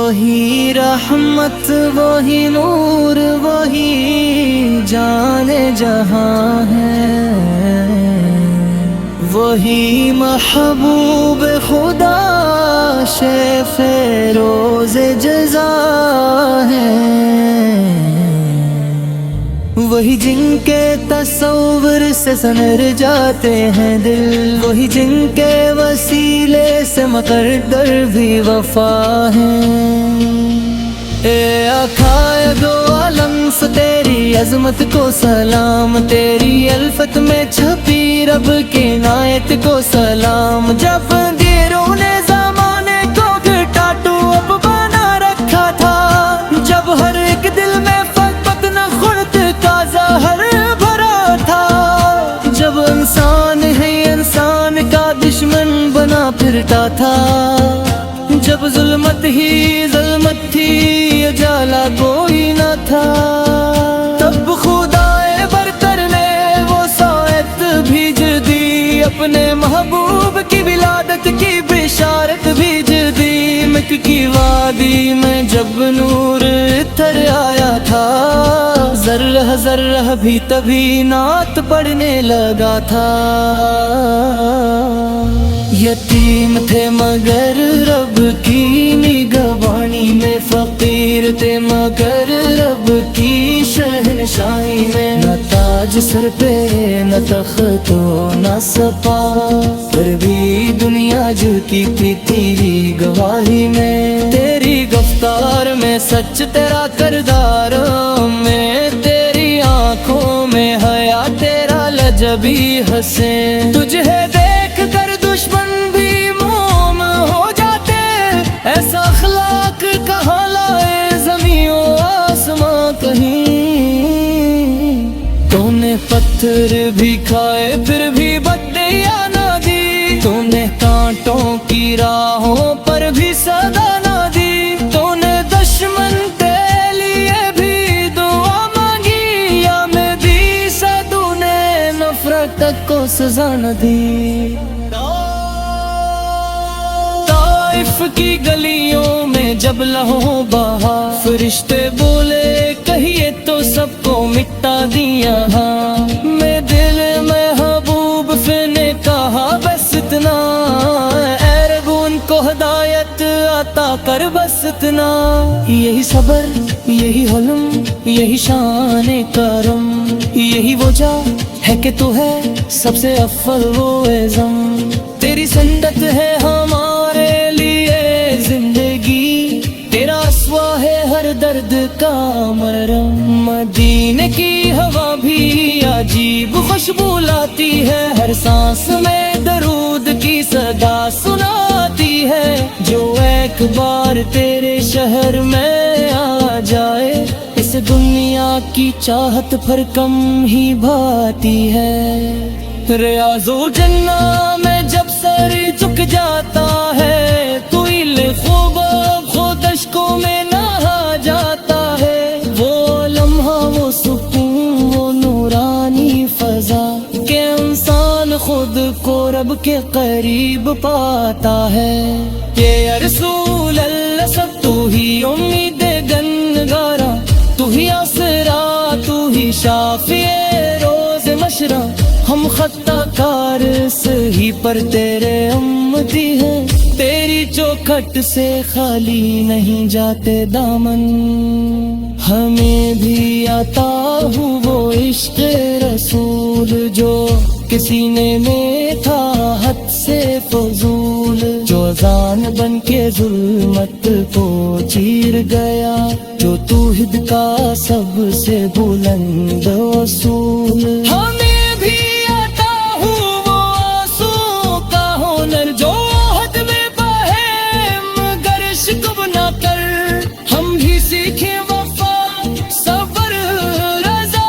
وہی رحمت وہی نور وہی جان جہاں ہے، وہی محبوب خدا شیف روز جزا ہے، وہی جن کے تصور سے سنر جاتے ہیں دل، وہی جن کے وسیلے سے مقدر بھی وفا ہے۔ اے آقائے دو عالم سے تیری عظمت کو سلام، تیری الفت میں چھپی رب کی عنایت کو سلام، جب دیروں نے زمانے کو گھٹا تو اب بنا رکھا تھا، جب ہر ایک دل میں فقط نخرت کا زہر بھرا تھا، جب انسان ہے انسان کا دشمن بنا پھرتا تھا، جب ظلمت ہی ظلمت تھی اجالا کوئی نہ تھا، تب خدائے برتر نے وہ ساعت بھیج دی، اپنے محبوب کی ولادت کی بشارت بھیج دی، مکہ کی وادی میں جب نور اتر آیا تھا، ذرہ ذرہ بھی تبھی نعت پڑھنے لگا تھا، یتیم تھے مگر رب کی نگہبانی میں، فقیر تھے مگر رب کی شہنشاہی میں، نہ تاج سر پہ نہ تخت و نہ سپا، پھر بھی دنیا جھکی تھی تیری گواہی میں، تیری گفتار میں سچ تیرا کردار میں، تیری آنکھوں میں حیا تیرا لجبی حسین، تجھے دیکھ کر دشمن بھی موم ہو جاتے، ایسا اخلاق کہاں لائے زمین و آسمان کہیں، تو نے پتھر بھی کھائے پھر بھی بدیا نہ دی، تو نے کانٹوں کی راہوں پر بھی صدا نہ دی، تو نے دشمن کے لیے بھی دعا مانگی، یا میں دی سدو نے نفرت تک کو سزا نہ دی، طائف کی گلیوں میں جب لہو بہا، فرشتے بولے کہیے تو سب کو مٹا دیا، ہاں میں دل میں محبوب نے کہا بس اتنا، اے رب ان کو ہدایت عطا کر بس اتنا، یہی صبر یہی حلم یہی شان کرم، یہی وجہ ہے کہ تو ہے سب سے افضل و اعظم، تیری سندت ہے ہمارے لیے زندگی، تیرا اسوا ہے ہر درد کا مرہم، مدینے کی ہوا بھی عجیب خوشبو لاتی ہے، ہر سانس میں درود کی صدا سناتی ہے، جو ایک بار تیرے شہر میں آ جائے، اس دنیا کی چاہت پھر کم ہی بھاتی ہے، ریاض الجنہ میں جب سر جھک جاتا ہے، تو خوب خود اشکوں میں نہا جاتا ہے، وہ لمحہ وہ سکون وہ نورانی فضا کہ انسان خود کو رب کے قریب پاتا ہے، کہ یا رسول اللہ سب تو ہی امید گنگارا، تو ہی آسرا تو ہی شافع روز مشرا، ہم خطا کار سہی پر تیرے امتی ہیں، تیری چوکھٹ سے خالی نہیں جاتے دامن، ہمیں بھی عطا ہو وہ عشق رسول جو کسی میں تھا حد سے فضول، جو اذان بن کے ظلمت کو چیر گیا، جو توحید کا سب سے بلند اصول، ہمیں بھی عطا ہو وہ آنسو کا ہنر جو حد میں بہے مگر شکو نہ کر، ہم بھی سیکھیں وفا صبر رضا،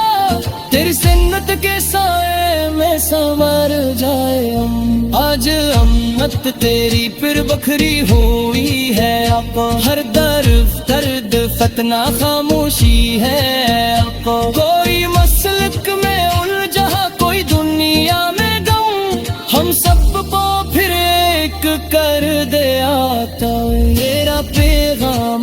تیری سنت کے سائے میں سنور جائے ہم، آج امت تیری پھر بکھری ہوئی ہے، آقا ہر درد فتنہ خاموشی ہے، آقا کوئی مسلک میں الجھا کوئی دنیا میں گم، ہم سب کو پھر ایک کر دے آتا تیرا پیغام